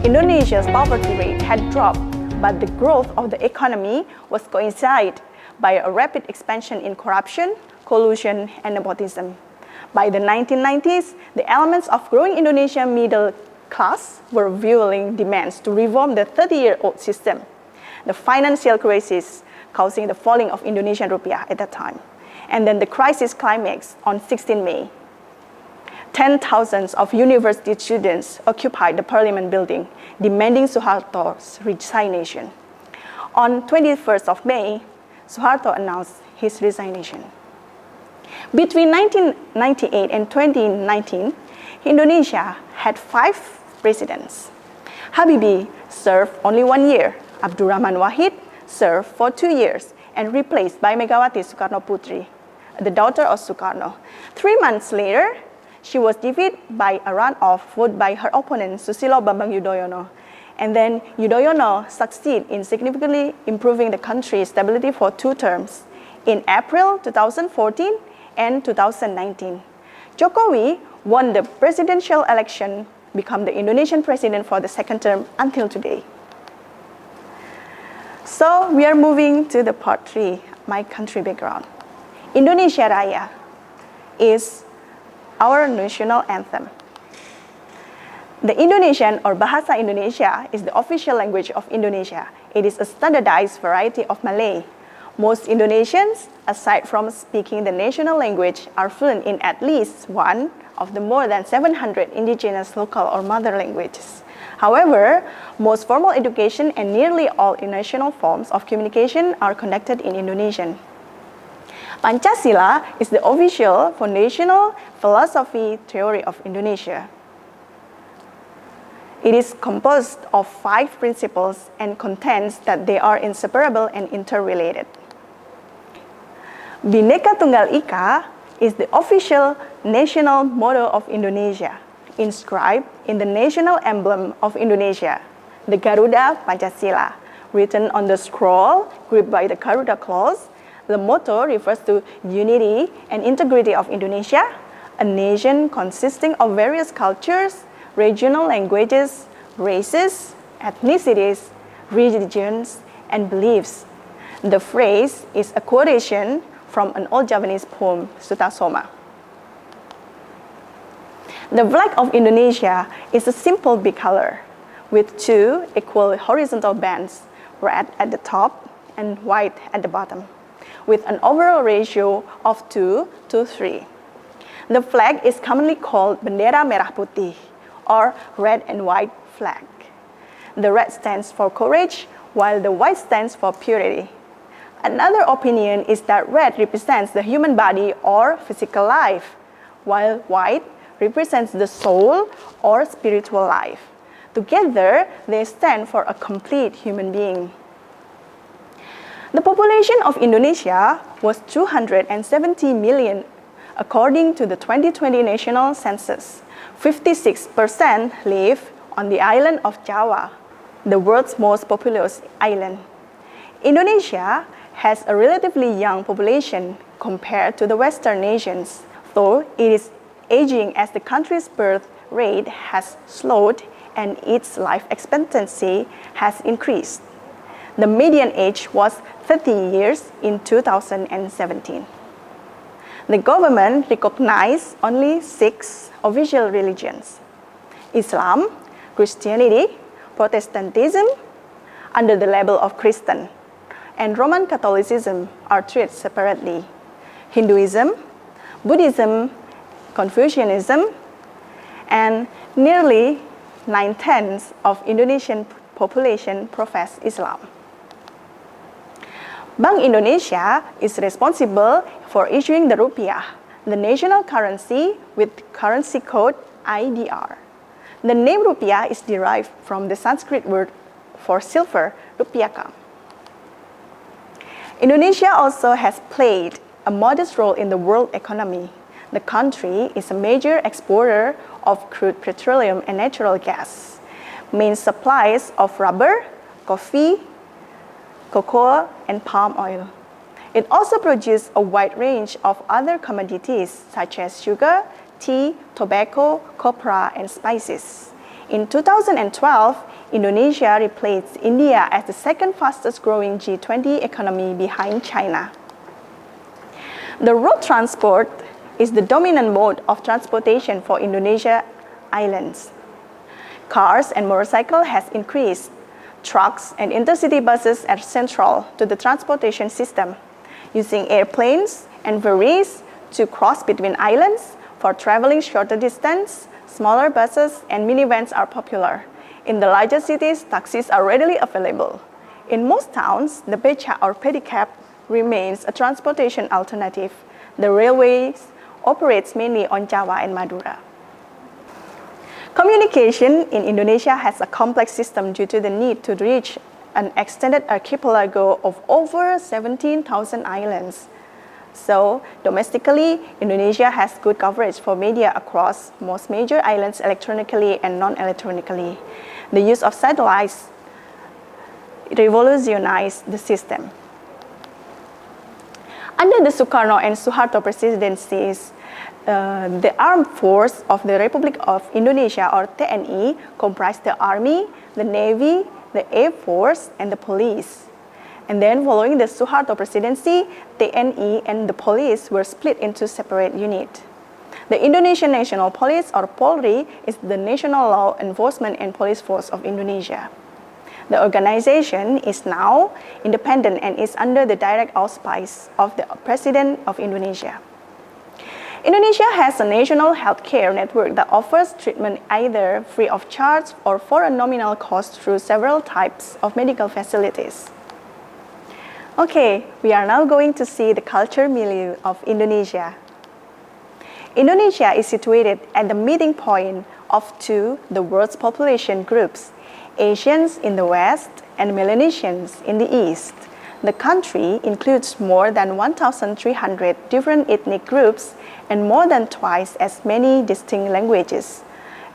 Indonesia's poverty rate had dropped, but the growth of the economy was coincided by a rapid expansion in corruption, collusion, and nepotism. By the 1990s, the elements of growing Indonesian middle class were fueling demands to reform the 30-year-old system. The financial crisis causing the falling of Indonesian rupiah at that time. And then the crisis climax on 16 May. 10,000s of university students occupied the parliament building, demanding Suharto's resignation. On 21st of May, Suharto announced his resignation. Between 1998 and 2019, Indonesia had 5 presidents. Habibie served only 1 year. Abdurrahman Wahid served for 2 years and replaced by Megawati Soekarno Putri, the daughter of Sukarno. 3 months later, she was defeated by a runoff vote by her opponent, Susilo Bambang Yudhoyono. And then Yudhoyono succeeded in significantly improving the country's stability for 2 terms, in April 2014 and 2019. Jokowi won the presidential election, become the Indonesian president for the 2nd term until today. So we are moving to the part 3, my country background. Indonesia Raya is our national anthem. The Indonesian or Bahasa Indonesia is the official language of Indonesia. It is a standardized variety of Malay. Most Indonesians, aside from speaking the national language, are fluent in at least one of the more than 700 indigenous local or mother languages. However, most formal education and nearly all national forms of communication are conducted in Indonesian. Pancasila is the official foundational philosophy theory of Indonesia. It is composed of 5 principles and contends that they are inseparable and interrelated. Bhinneka Tunggal Ika is the official national motto of Indonesia, inscribed in the national emblem of Indonesia, the Garuda Pancasila. Written on the scroll gripped by the Garuda claws, the motto refers to unity and integrity of Indonesia, a nation consisting of various cultures, regional languages, races, ethnicities, religions, and beliefs. The phrase is a quotation from an old Javanese poem, Sutta Soma. The flag of Indonesia is a simple bicolor with 2 equal horizontal bands, red at the top and white at the bottom, with an overall ratio of 2 to 3. The flag is commonly called Bendera Merah Putih, or red and white flag. The red stands for courage, while the white stands for purity. Another opinion is that red represents the human body or physical life, while white represents the soul or spiritual life. Together, they stand for a complete human being. The population of Indonesia was 270 million according to the 2020 national census. 56% live on the island of Java, the world's most populous island. Indonesia has a relatively young population compared to the Western nations, though it is aging as the country's birth rate has slowed and its life expectancy has increased. The median age was 30 years in 2017. The government recognized only 6 official religions: Islam, Christianity, Protestantism, under the label of Christian, and Roman Catholicism are treated separately. Hinduism, Buddhism, Confucianism, and nearly 9/10 of Indonesian population profess Islam. Bank Indonesia is responsible for issuing the rupiah, the national currency with currency code IDR. The name rupiah is derived from the Sanskrit word for silver, rupiahkam. Indonesia also has played a modest role in the world economy. The country is a major exporter of crude petroleum and natural gas, main supplies of rubber, coffee, cocoa, and palm oil. It also produces a wide range of other commodities such as sugar, tea, tobacco, copra, and spices. In 2012, Indonesia replaced India as the second fastest growing G20 economy behind China. The road transport is the dominant mode of transportation for Indonesia islands. Cars and motorcycles has increased. Trucks and intercity buses are central to the transportation system, using airplanes and ferries to cross between islands. For traveling shorter distance, smaller buses and minivans are popular. In the larger cities, taxis are readily available. In most towns, the beca or pedicab remains a transportation alternative. The railways operates mainly on Java and Madura. Communication in Indonesia has a complex system due to the need to reach an extended archipelago of over 17,000 islands. So, domestically, Indonesia has good coverage for media across most major islands electronically and non-electronically. The use of satellites revolutionized the system. Under the Sukarno and Suharto presidencies, the armed force of the Republic of Indonesia, or TNI, comprised the army, the navy, the air force, and the police. And then following the Suharto presidency, TNI and the police were split into separate units. The Indonesian National Police, or Polri, is the national law enforcement and police force of Indonesia. The organization is now independent and is under the direct auspice of the President of Indonesia. Indonesia has a national healthcare network that offers treatment either free of charge or for a nominal cost through several types of medical facilities. Okay, we are now going to see the culture milieu of Indonesia. Indonesia is situated at the meeting point of the world's population groups, Asians in the west and Melanesians in the east. The country includes more than 1,300 different ethnic groups and more than twice as many distinct languages.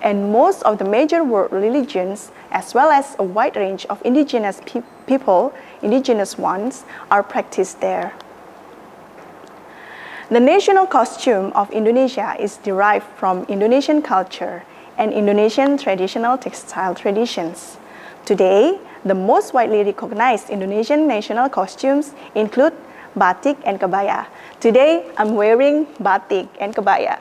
And most of the major world religions, as well as a wide range of indigenous people, indigenous ones, are practiced there. The national costume of Indonesia is derived from Indonesian culture and Indonesian traditional textile traditions. Today, the most widely recognized Indonesian national costumes include batik and kebaya. Today, I'm wearing batik and kebaya.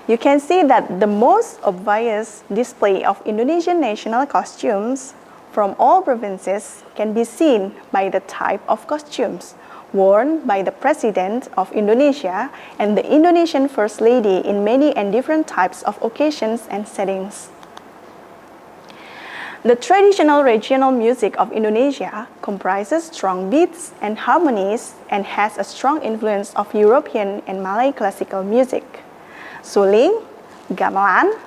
You can see that the most obvious display of Indonesian national costumes from all provinces can be seen by the type of costumes worn by the President of Indonesia and the Indonesian First Lady in many and different types of occasions and settings. The traditional regional music of Indonesia comprises strong beats and harmonies and has a strong influence of European and Malay classical music. Suling, gamelan,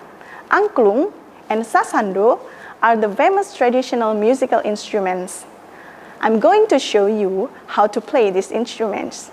angklung, and sasando are the famous traditional musical instruments. I'm going to show you how to play these instruments.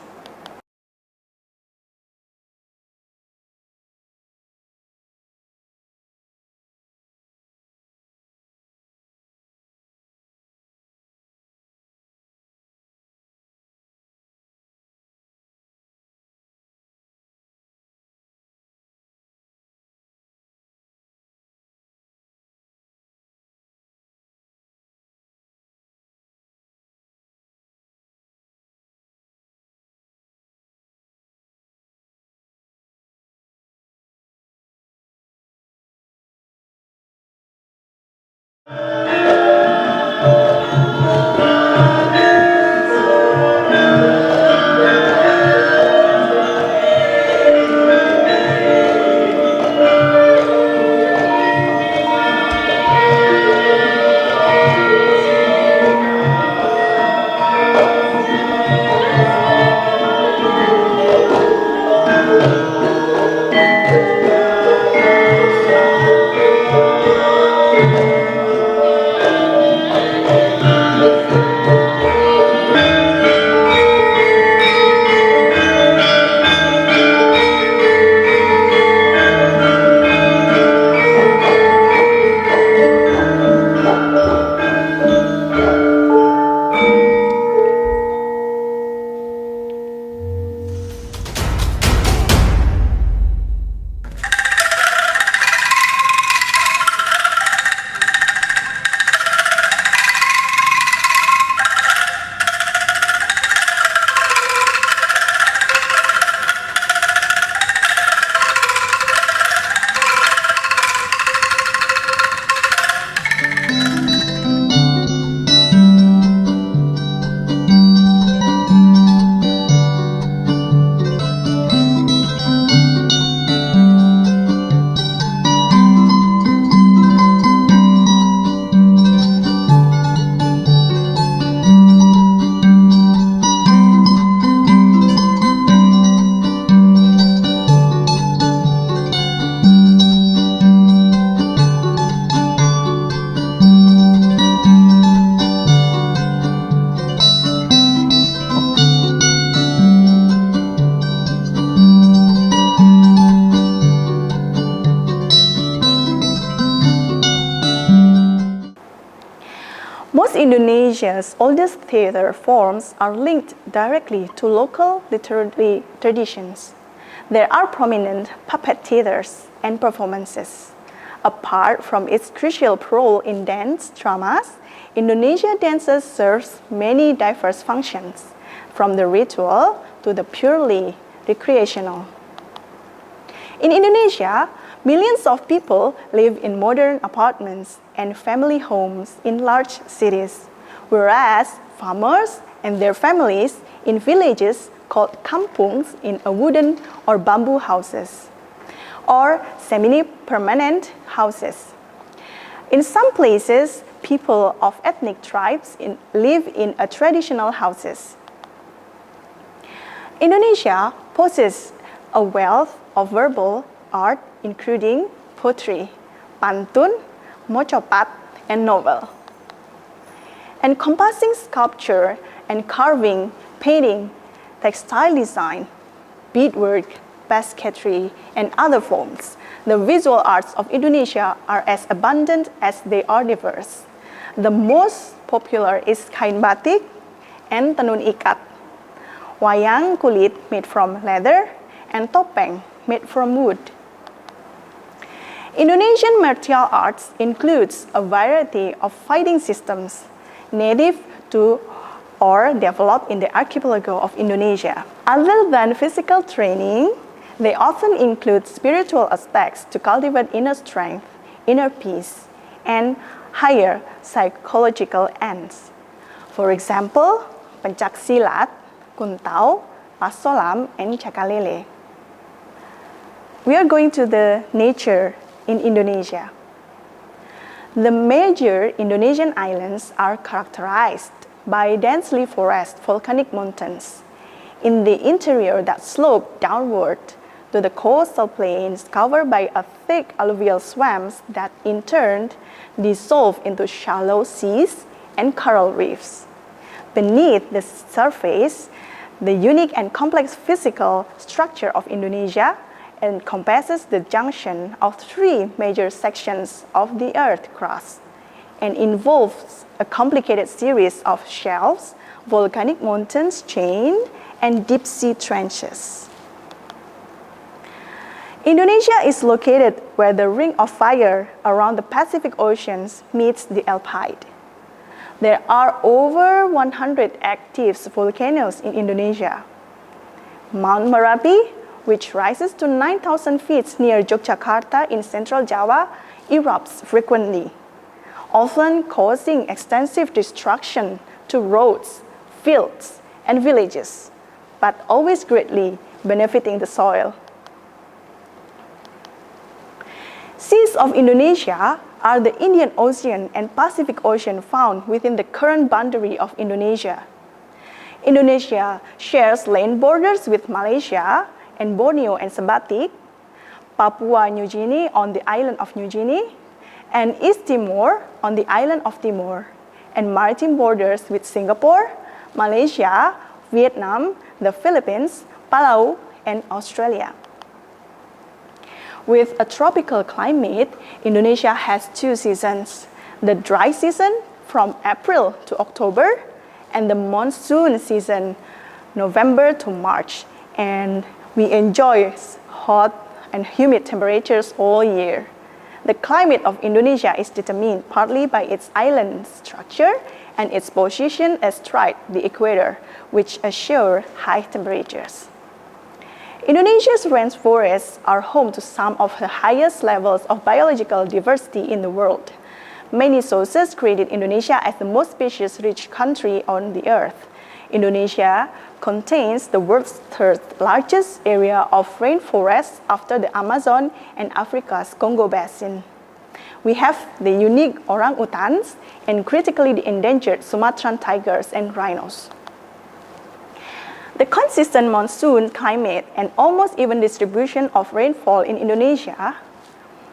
Most Indonesia's oldest theater forms are linked directly to local literary traditions. There are prominent puppet theaters and performances. Apart from its crucial role in dance dramas, Indonesia dances serves many diverse functions, from the ritual to the purely recreational. In Indonesia, millions of people live in modern apartments and family homes in large cities, whereas farmers and their families in villages called kampungs in a wooden or bamboo houses, or semi-permanent houses. In some places, people of ethnic tribes live in traditional houses. Indonesia possesses a wealth of verbal art including poetry, pantun, mocopat, and novel. Encompassing sculpture and carving, painting, textile design, beadwork, basketry, and other forms, the visual arts of Indonesia are as abundant as they are diverse. The most popular is kain batik and tenun ikat, wayang kulit made from leather, and topeng made from wood. Indonesian martial arts includes a variety of fighting systems native to or developed in the archipelago of Indonesia. Other than physical training, they often include spiritual aspects to cultivate inner strength, inner peace, and higher psychological ends. For example, pencak silat, kuntau, pasolam, and cakalele. We are going to the nature in Indonesia. The major Indonesian islands are characterized by densely forested volcanic mountains in the interior that slope downward to the coastal plains covered by a thick alluvial swamps that in turn dissolve into shallow seas and coral reefs. Beneath the surface, the unique and complex physical structure of Indonesia encompasses the junction of three major sections of the Earth crust and involves a complicated series of shelves, volcanic mountains chain, and deep sea trenches. Indonesia is located where the ring of fire around the Pacific Ocean meets the Alpide. There are over 100 active volcanoes in Indonesia. Mount Merapi, which rises to 9,000 feet near Yogyakarta in central Java, erupts frequently, often causing extensive destruction to roads, fields, and villages, but always greatly benefiting the soil. Seas of Indonesia are the Indian Ocean and Pacific Ocean found within the current boundary of Indonesia. Indonesia shares land borders with Malaysia and Borneo and Sebatik, Papua New Guinea on the island of New Guinea, and East Timor on the island of Timor, and maritime borders with Singapore, Malaysia, Vietnam, the Philippines, Palau, and Australia. With a tropical climate, Indonesia has two seasons: the dry season from April to October, and the monsoon season, November to March, and we enjoy hot and humid temperatures all year. The climate of Indonesia is determined partly by its island structure and its position astride the equator, which assure high temperatures. Indonesia's rainforests are home to some of the highest levels of biological diversity in the world. Many sources credit Indonesia as the most species-rich country on the earth. Indonesia contains the world's third largest area of rainforest after the Amazon and Africa's Congo Basin. We have the unique orangutans and critically endangered Sumatran tigers and rhinos. The consistent monsoon climate and almost even distribution of rainfall in Indonesia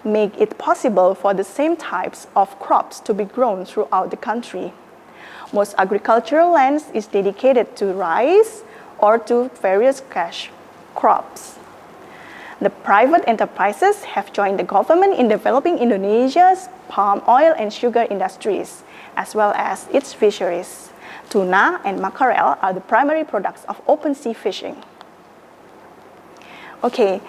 make it possible for the same types of crops to be grown throughout the country. Most agricultural land is dedicated to rice or to various cash crops. The private enterprises have joined the government in developing Indonesia's palm oil and sugar industries, as well as its fisheries. Tuna and mackerel are the primary products of open sea fishing. Okay,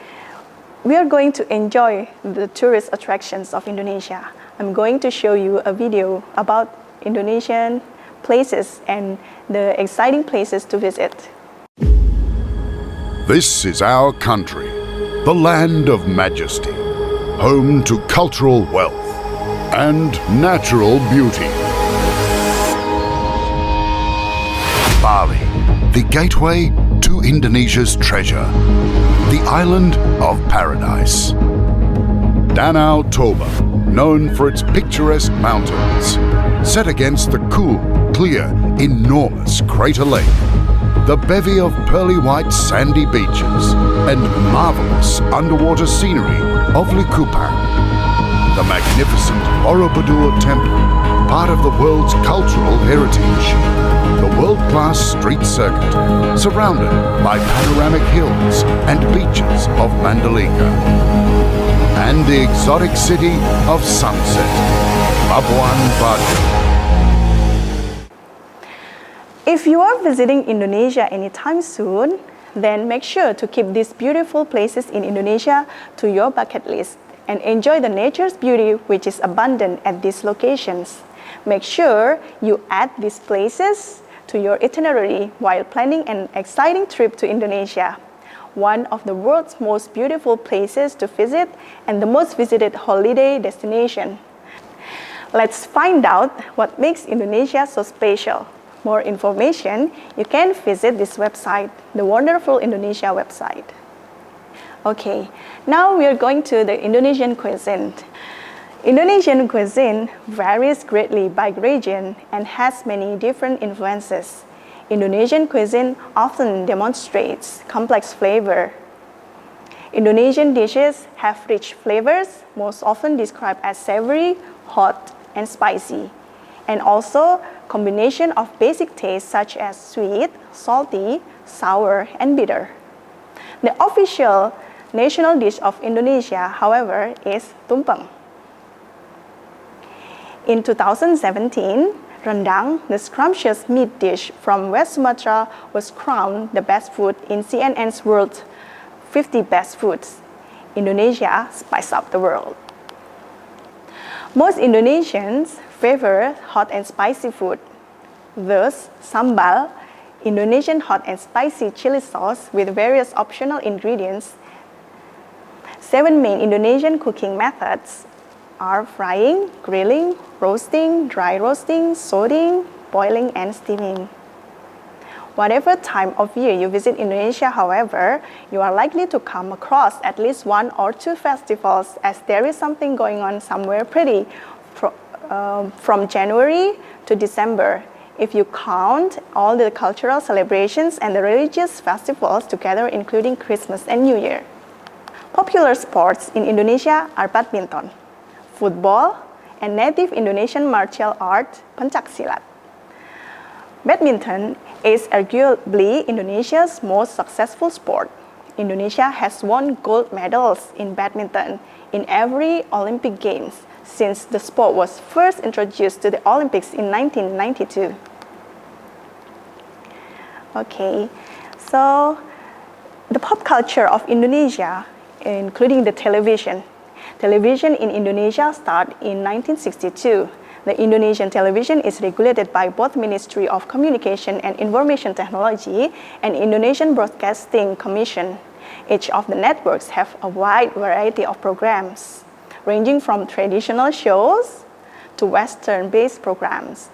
we are going to enjoy the tourist attractions of Indonesia. I'm going to show you a video about Indonesian places and the exciting places to visit. This is our country, the land of majesty, home to cultural wealth and natural beauty. Bali, the gateway to Indonesia's treasure, the island of paradise. Danau Toba, known for its picturesque mountains, set against the cool, clear, enormous Crater Lake, the bevy of pearly white sandy beaches, and marvelous underwater scenery of Likupang, the magnificent Borobudur Temple, part of the world's cultural heritage, the world-class street circuit, surrounded by panoramic hills and beaches of Mandalika, and the exotic city of Sunset, Labuan Bajo. If you are visiting Indonesia anytime soon, then make sure to keep these beautiful places in Indonesia to your bucket list and enjoy the nature's beauty which is abundant at these locations. Make sure you add these places to your itinerary while planning an exciting trip to Indonesia, one of the world's most beautiful places to visit and the most visited holiday destination. Let's find out what makes Indonesia so special. More information, you can visit this website, the Wonderful Indonesia website. Okay, now we are going to the Indonesian cuisine. Indonesian cuisine varies greatly by region and has many different influences. Indonesian cuisine often demonstrates complex flavor. Indonesian dishes have rich flavors, most often described as savory, hot, and spicy, and also combination of basic tastes such as sweet, salty, sour, and bitter. The official national dish of Indonesia, however, is tumpeng. In 2017, rendang, the scrumptious meat dish from West Sumatra, was crowned the best food in CNN's World 50 Best Foods. Indonesia spice up the world. Most Indonesians favor hot and spicy food. Thus, sambal, Indonesian hot and spicy chili sauce with various optional ingredients. 7 main Indonesian cooking methods are frying, grilling, roasting, dry roasting, soting, boiling, and steaming. Whatever time of year you visit Indonesia, however, you are likely to come across at least 1 or 2 festivals, as there is something going on somewhere pretty from January to December, if you count all the cultural celebrations and the religious festivals together, including Christmas and New Year. Popular sports in Indonesia are badminton, football, and native Indonesian martial art, pencaksilat. Badminton is arguably Indonesia's most successful sport. Indonesia has won gold medals in badminton in every Olympic Games since the sport was first introduced to the Olympics in 1992. Okay, so the pop culture of Indonesia, including the television. Television in Indonesia started in 1962. The Indonesian television is regulated by both Ministry of Communication and Information Technology and Indonesian Broadcasting Commission. Each of the networks have a wide variety of programs, ranging from traditional shows to Western-based programs.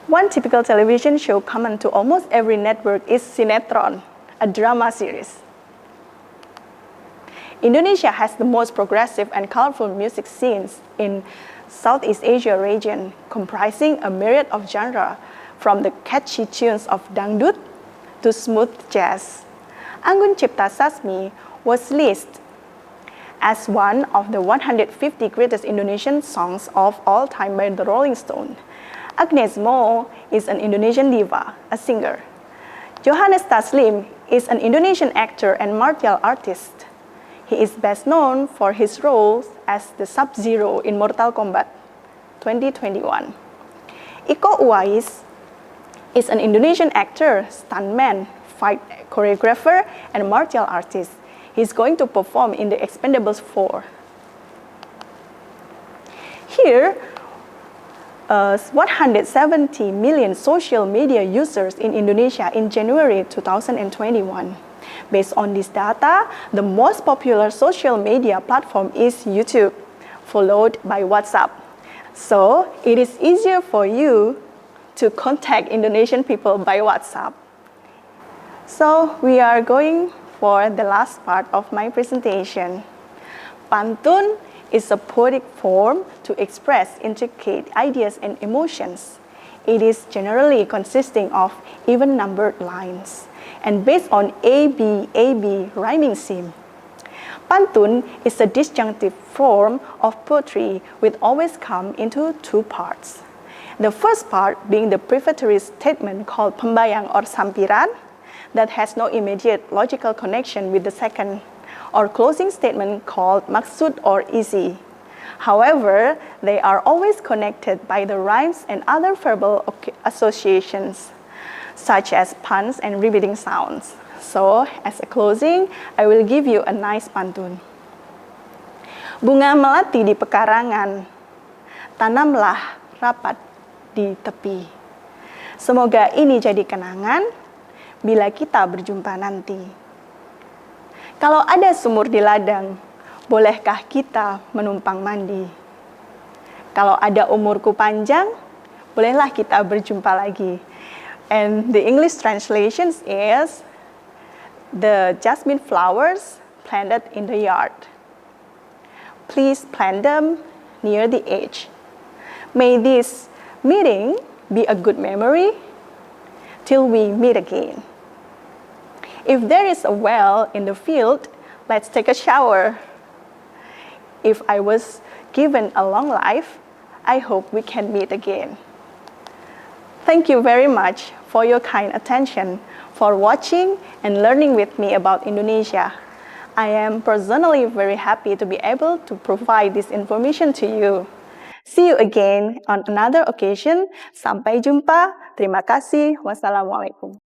One typical television show common to almost every network is sinetron, a drama series. Indonesia has the most progressive and colorful music scenes in Southeast Asia region, comprising a myriad of genres, from the catchy tunes of dangdut to smooth jazz. Anggun Cipta Sasmi was listed as one of the 150 greatest Indonesian songs of all time by the Rolling Stone. Agnes Mo is an Indonesian diva, a singer. Johannes Taslim is an Indonesian actor and martial artist. He is best known for his roles as the Sub-Zero in Mortal Kombat 2021. Iko Uwais is an Indonesian actor, stuntman, fight choreographer, and martial artist. He's going to perform in the Expendables 4. Here, 170 million social media users in Indonesia in January 2021. Based on this data, the most popular social media platform is YouTube, followed by WhatsApp. So, it is easier for you to contact Indonesian people by WhatsApp. So, we are going for the last part of my presentation. Pantun is a poetic form to express intricate ideas and emotions. It is generally consisting of even-numbered lines and based on A-B rhyming scheme. Pantun is a disjunctive form of poetry which always comes into two parts. The first part being the prefatory statement called pembayang or sampiran that has no immediate logical connection with the second, or closing statement called maksud or isi. However, they are always connected by the rhymes and other verbal associations, such as puns and repeating sounds. So, as a closing, I will give you a nice pantun. Bunga melati di pekarangan, tanamlah rapat di tepi. Semoga ini jadi kenangan bila kita berjumpa nanti. Kalau ada sumur di ladang, bolehkah kita menumpang mandi? Kalau ada umurku panjang, bolehlah kita berjumpa lagi. And the English translation is, the jasmine flowers planted in the yard. Please plant them near the edge. May this meeting be a good memory till we meet again. If there is a well in the field, let's take a shower. If I was given a long life, I hope we can meet again. Thank you very much for your kind attention, for watching and learning with me about Indonesia. I am personally very happy to be able to provide this information to you. See you again on another occasion. Sampai jumpa. Terima kasih. Wassalamualaikum.